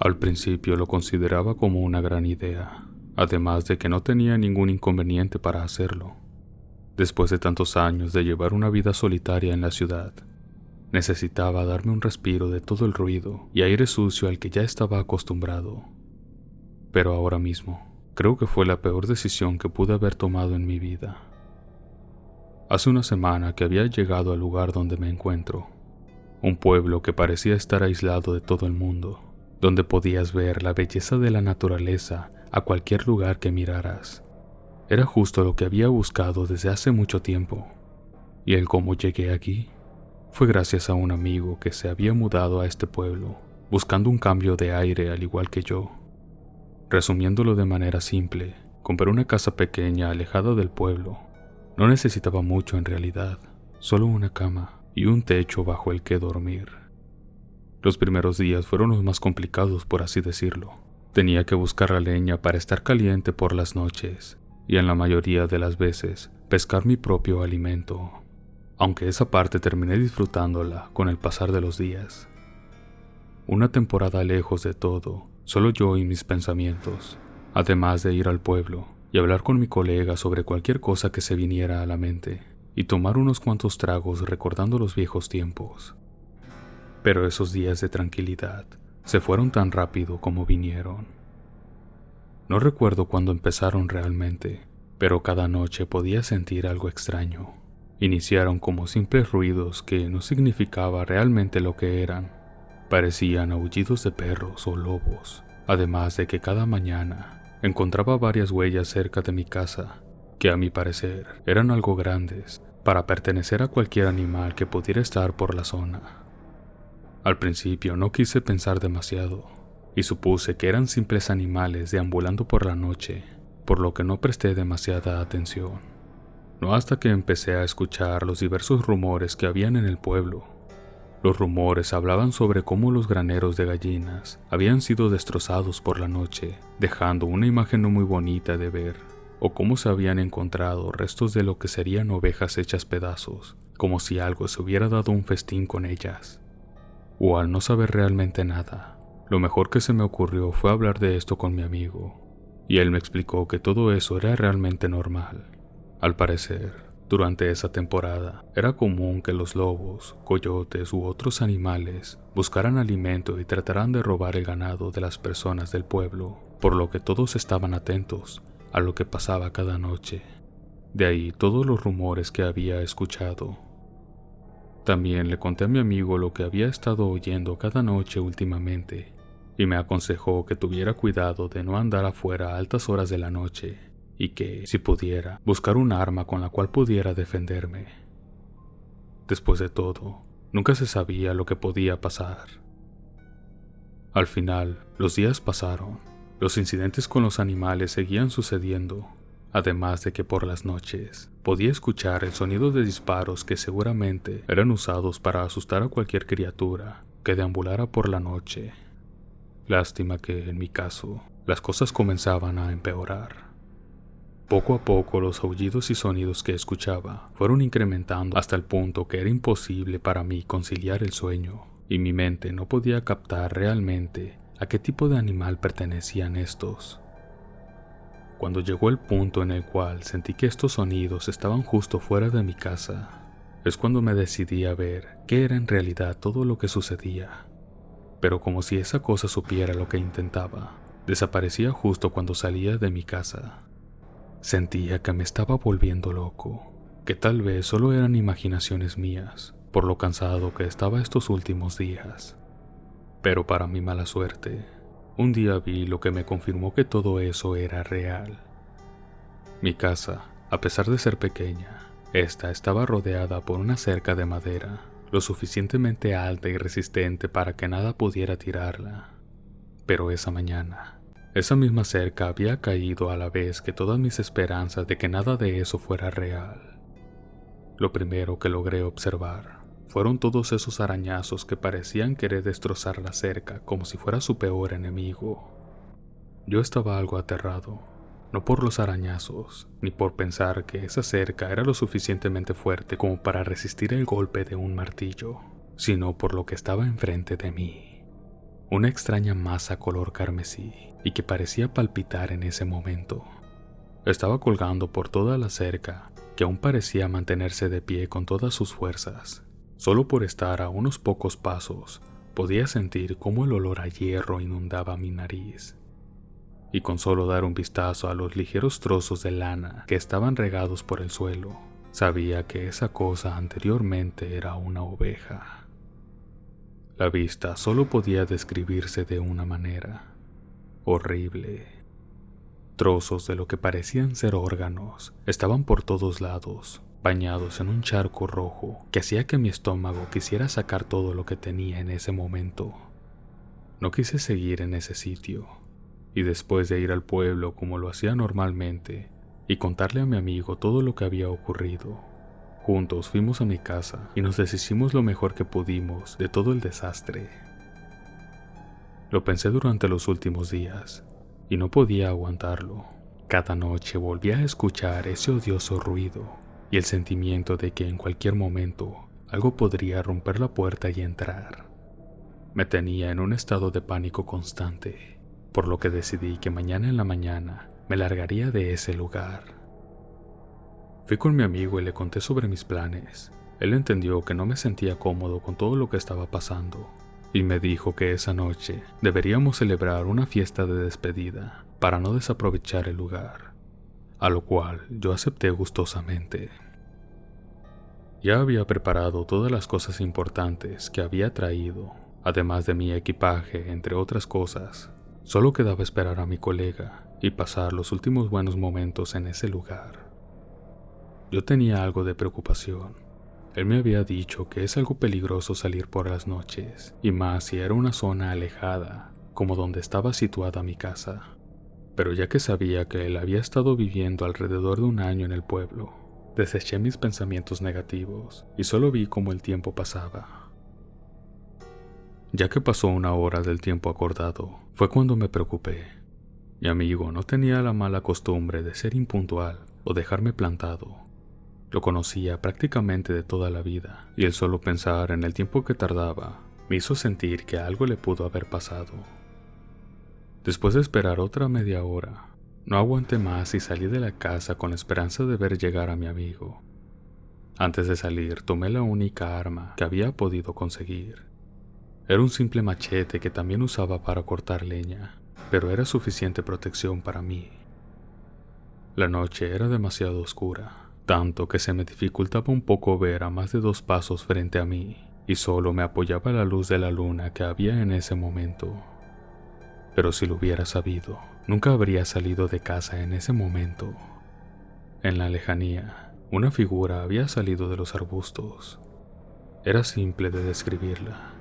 Al principio lo consideraba como una gran idea, además de que no tenía ningún inconveniente para hacerlo. Después de tantos años de llevar una vida solitaria en la ciudad, necesitaba darme un respiro de todo el ruido y aire sucio al que ya estaba acostumbrado. Pero ahora mismo, creo que fue la peor decisión que pude haber tomado en mi vida. Hace una semana que había llegado al lugar donde me encuentro, un pueblo que parecía estar aislado de todo el mundo, donde podías ver la belleza de la naturaleza a cualquier lugar que miraras. Era justo lo que había buscado desde hace mucho tiempo. Y el cómo llegué aquí fue gracias a un amigo que se había mudado a este pueblo, buscando un cambio de aire al igual que yo. Resumiéndolo de manera simple, compré una casa pequeña alejada del pueblo. No necesitaba mucho en realidad, solo una cama y un techo bajo el que dormir. Los primeros días fueron los más complicados, por así decirlo. Tenía que buscar la leña para estar caliente por las noches y en la mayoría de las veces pescar mi propio alimento, aunque esa parte terminé disfrutándola con el pasar de los días. Una temporada lejos de todo, solo yo y mis pensamientos, además de ir al pueblo y hablar con mi colega sobre cualquier cosa que se viniera a la mente y tomar unos cuantos tragos recordando los viejos tiempos. Pero esos días de tranquilidad se fueron tan rápido como vinieron. No recuerdo cuándo empezaron realmente, pero cada noche podía sentir algo extraño. Iniciaron como simples ruidos que no significaba realmente lo que eran. Parecían aullidos de perros o lobos, además de que cada mañana encontraba varias huellas cerca de mi casa, que a mi parecer eran algo grandes para pertenecer a cualquier animal que pudiera estar por la zona. Al principio no quise pensar demasiado, y supuse que eran simples animales deambulando por la noche, por lo que no presté demasiada atención. No hasta que empecé a escuchar los diversos rumores que habían en el pueblo. Los rumores hablaban sobre cómo los graneros de gallinas habían sido destrozados por la noche, dejando una imagen no muy bonita de ver, o cómo se habían encontrado restos de lo que serían ovejas hechas pedazos, como si algo se hubiera dado un festín con ellas. O al no saber realmente nada, lo mejor que se me ocurrió fue hablar de esto con mi amigo, y él me explicó que todo eso era realmente normal. Al parecer, durante esa temporada, era común que los lobos, coyotes u otros animales buscaran alimento y trataran de robar el ganado de las personas del pueblo, por lo que todos estaban atentos a lo que pasaba cada noche. De ahí todos los rumores que había escuchado. También le conté a mi amigo lo que había estado oyendo cada noche últimamente, y me aconsejó que tuviera cuidado de no andar afuera a altas horas de la noche, y que, si pudiera, buscar un arma con la cual pudiera defenderme. Después de todo, nunca se sabía lo que podía pasar. Al final, los días pasaron. Los incidentes con los animales seguían sucediendo, además de que por las noches podía escuchar el sonido de disparos que seguramente eran usados para asustar a cualquier criatura que deambulara por la noche. Lástima que, en mi caso, las cosas comenzaban a empeorar. Poco a poco los aullidos y sonidos que escuchaba fueron incrementando hasta el punto que era imposible para mí conciliar el sueño, y mi mente no podía captar realmente a qué tipo de animal pertenecían estos. Cuando llegó el punto en el cual sentí que estos sonidos estaban justo fuera de mi casa, es cuando me decidí a ver qué era en realidad todo lo que sucedía. Pero como si esa cosa supiera lo que intentaba, desaparecía justo cuando salía de mi casa. Sentía que me estaba volviendo loco, que tal vez solo eran imaginaciones mías, por lo cansado que estaba estos últimos días. Pero para mi mala suerte, un día vi lo que me confirmó que todo eso era real. Mi casa, a pesar de ser pequeña, esta estaba rodeada por una cerca de madera, lo suficientemente alta y resistente para que nada pudiera tirarla. Pero esa mañana, esa misma cerca había caído a la vez que todas mis esperanzas de que nada de eso fuera real. Lo primero que logré observar fueron todos esos arañazos que parecían querer destrozar la cerca como si fuera su peor enemigo. Yo estaba algo aterrado, no por los arañazos, ni por pensar que esa cerca era lo suficientemente fuerte como para resistir el golpe de un martillo, sino por lo que estaba enfrente de mí. una extraña masa color carmesí y que parecía palpitar en ese momento. Estaba colgando por toda la cerca, que aún parecía mantenerse de pie con todas sus fuerzas. Solo por estar a unos pocos pasos, podía sentir cómo el olor a hierro inundaba mi nariz. Y con solo dar un vistazo a los ligeros trozos de lana que estaban regados por el suelo, sabía que esa cosa anteriormente era una oveja. La vista solo podía describirse de una manera: horrible. Trozos de lo que parecían ser órganos estaban por todos lados, bañados en un charco rojo que hacía que mi estómago quisiera sacar todo lo que tenía en ese momento. No quise seguir en ese sitio, y después de ir al pueblo como lo hacía normalmente y contarle a mi amigo todo lo que había ocurrido, juntos fuimos a mi casa y nos deshicimos lo mejor que pudimos de todo el desastre. Lo pensé durante los últimos días y no podía aguantarlo. Cada noche volvía a escuchar ese odioso ruido y el sentimiento de que en cualquier momento algo podría romper la puerta y entrar. Me tenía en un estado de pánico constante, por lo que decidí que mañana en la mañana me largaría de ese lugar. Fui con mi amigo y le conté sobre mis planes. Él entendió que no me sentía cómodo con todo lo que estaba pasando y me dijo que esa noche deberíamos celebrar una fiesta de despedida para no desaprovechar el lugar, a lo cual yo acepté gustosamente. Ya había preparado todas las cosas importantes que había traído, además de mi equipaje, entre otras cosas. Solo quedaba esperar a mi colega y pasar los últimos buenos momentos en ese lugar. Yo tenía algo de preocupación. Él me había dicho que es algo peligroso salir por las noches, y más si era una zona alejada, como donde estaba situada mi casa. Pero ya que sabía que él había estado viviendo alrededor de un año en el pueblo, deseché mis pensamientos negativos y solo vi cómo el tiempo pasaba. Ya que pasó una hora del tiempo acordado, fue cuando me preocupé. Mi amigo no tenía la mala costumbre de ser impuntual o dejarme plantado. Lo conocía prácticamente de toda la vida, y el solo pensar en el tiempo que tardaba me hizo sentir que algo le pudo haber pasado. Después de esperar otra media hora, no aguanté más y salí de la casa con la esperanza de ver llegar a mi amigo. Antes de salir, tomé la única arma que había podido conseguir. Era un simple machete que también usaba para cortar leña, pero era suficiente protección para mí. La noche era demasiado oscura, tanto que se me dificultaba un poco ver a más de 2 pasos frente a mí, y solo me apoyaba la luz de la luna que había en ese momento. Pero si lo hubiera sabido, nunca habría salido de casa en ese momento. En la lejanía, una figura había salido de los arbustos. Era simple de describirla: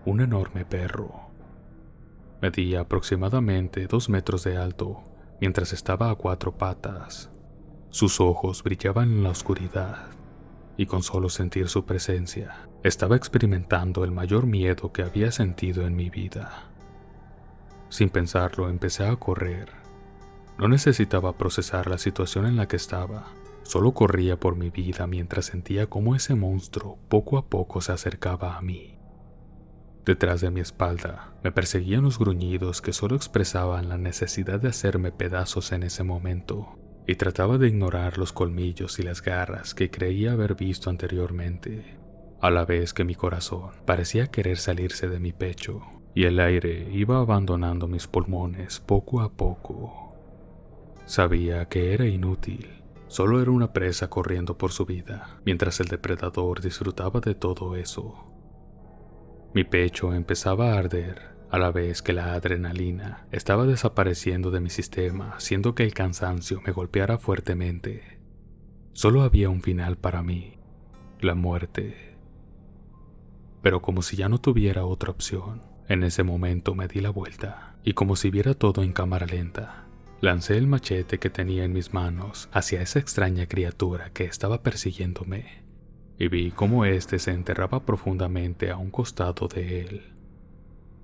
un enorme perro. Medía aproximadamente 2 metros de alto, mientras estaba a 4 patas. Sus ojos brillaban en la oscuridad, y con solo sentir su presencia, estaba experimentando el mayor miedo que había sentido en mi vida. Sin pensarlo, empecé a correr. No necesitaba procesar la situación en la que estaba, solo corría por mi vida mientras sentía cómo ese monstruo poco a poco se acercaba a mí. Detrás de mi espalda me perseguían los gruñidos que solo expresaban la necesidad de hacerme pedazos en ese momento, y trataba de ignorar los colmillos y las garras que creía haber visto anteriormente, a la vez que mi corazón parecía querer salirse de mi pecho y el aire iba abandonando mis pulmones poco a poco. Sabía que era inútil, solo era una presa corriendo por su vida, mientras el depredador disfrutaba de todo eso. Mi pecho empezaba a arder, a la vez que la adrenalina estaba desapareciendo de mi sistema, haciendo que el cansancio me golpeara fuertemente. Solo había un final para mí: la muerte. Pero como si ya no tuviera otra opción, en ese momento me di la vuelta, y como si viera todo en cámara lenta, lancé el machete que tenía en mis manos hacia esa extraña criatura que estaba persiguiéndome, y vi cómo éste se enterraba profundamente a un costado de él.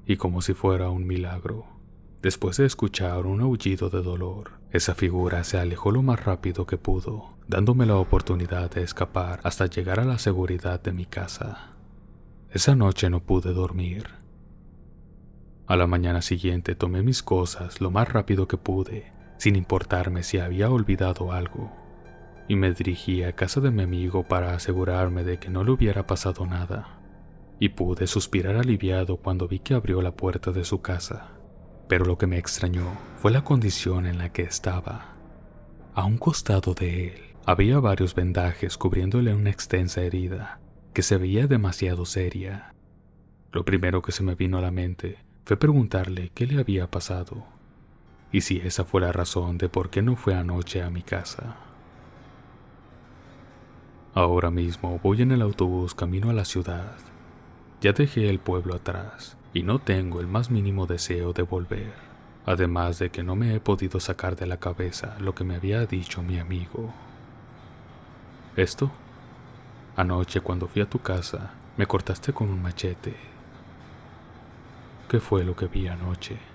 Y como si fuera un milagro, después de escuchar un aullido de dolor, esa figura se alejó lo más rápido que pudo, dándome la oportunidad de escapar hasta llegar a la seguridad de mi casa. Esa noche no pude dormir. A la mañana siguiente tomé mis cosas lo más rápido que pude, sin importarme si había olvidado algo, y me dirigí a casa de mi amigo para asegurarme de que no le hubiera pasado nada. Y pude suspirar aliviado cuando vi que abrió la puerta de su casa. Pero lo que me extrañó fue la condición en la que estaba. A un costado de él había varios vendajes cubriéndole una extensa herida que se veía demasiado seria. Lo primero que se me vino a la mente fue preguntarle qué le había pasado y si esa fue la razón de por qué no fue anoche a mi casa. Ahora mismo voy en el autobús camino a la ciudad. Ya dejé el pueblo atrás y no tengo el más mínimo deseo de volver, además de que no me he podido sacar de la cabeza lo que me había dicho mi amigo. ¿Esto? Anoche cuando fui a tu casa, me cortaste con un machete. ¿Qué fue lo que vi anoche?